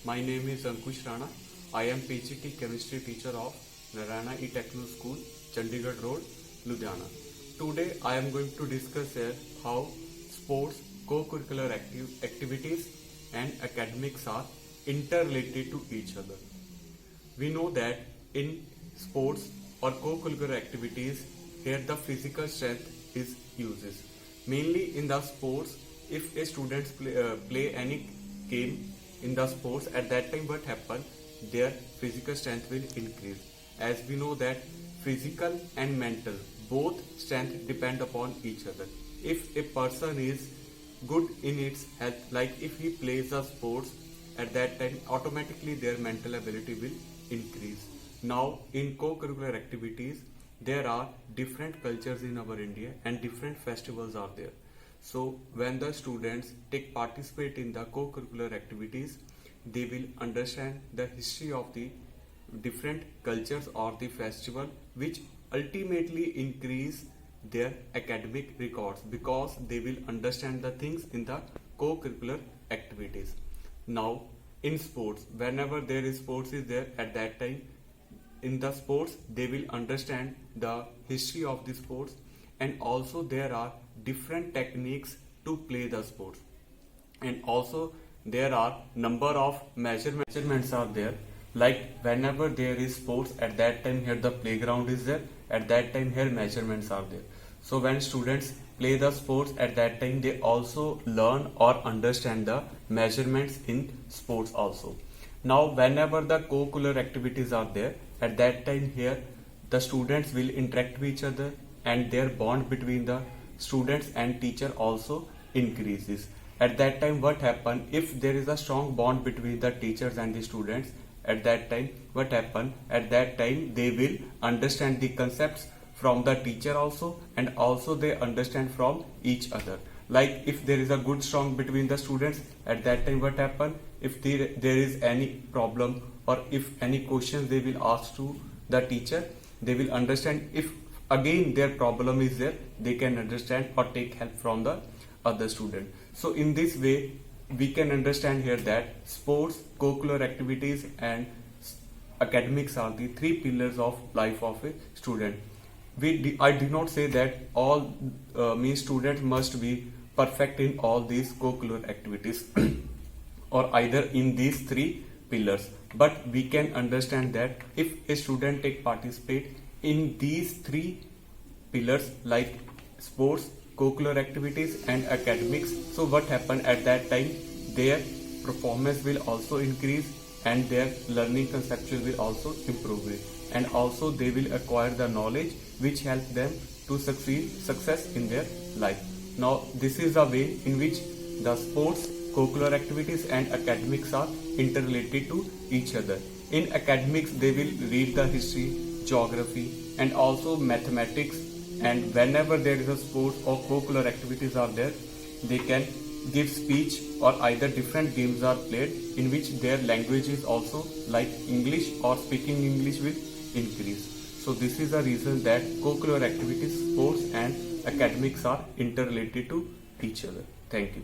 My name is Ankush Rana. I am PGT chemistry teacher of Narayana E Techno School, Chandigarh Road, Ludhiana. Today I am going to discuss here how sports, co-curricular activities and academics are interrelated to each other. We know that in sports or co-curricular activities, here the physical strength is uses. Mainly in the sports, if a student play any game in the sports, at that time what happen, their physical strength will increase. As we know that physical and mental both strength depend upon each other. If a person is good in its health, like if he plays the sports, at that time automatically their mental ability will increase. Now in co-curricular activities, there are different cultures in our India and different festivals are there. So when the students participate in the co-curricular activities, they will understand the history of the different cultures or the festival, which ultimately increase their academic records because they will understand the things in the co-curricular activities. Now in sports, whenever there is sports is there, at that time in the sports they will understand the history of the sports, and also there are different techniques to play the sports, and also there are number of measurements are there. Like whenever there is sports, at that time here the playground is there, at that time here measurements are there. So when students play the sports, at that time they also learn or understand the measurements in sports also. Now whenever the co-curricular activities are there, at that time here the students will interact with each other and their bond between the students and teacher also increases. At that time what happen, if there is a strong bond between the teachers and the students, at that time what happen, at that time they will understand the concepts from the teacher also, and also they understand from each other. Like if there is a good strong between the students, at that time what happen, if there is any problem or if any questions they will ask to the teacher, they will understand. If again their problem is there, they can understand or take help from the other student. So in this way we can understand here that sports, co-curricular activities and academics are the three pillars of life of a student. I do not say that all students must be perfect in all these co-curricular activities or either in these three pillars, but we can understand that if a student participate in these three pillars like sports, co-curricular activities and academics, so what happen, at that time their performance will also increase and their learning conceptual will also improve it, and also they will acquire the knowledge which help them to success in their life. Now this is the way in which the sports, co-curricular activities and academics are interrelated to each other. In academics they will read the history, geography and also mathematics, and whenever there is a sports or co-curricular activities are there, they can give speech or either different games are played in which their language is also like English or speaking English will increase. So this is the reason that co-curricular activities, sports and academics are interrelated to each other. Thank you.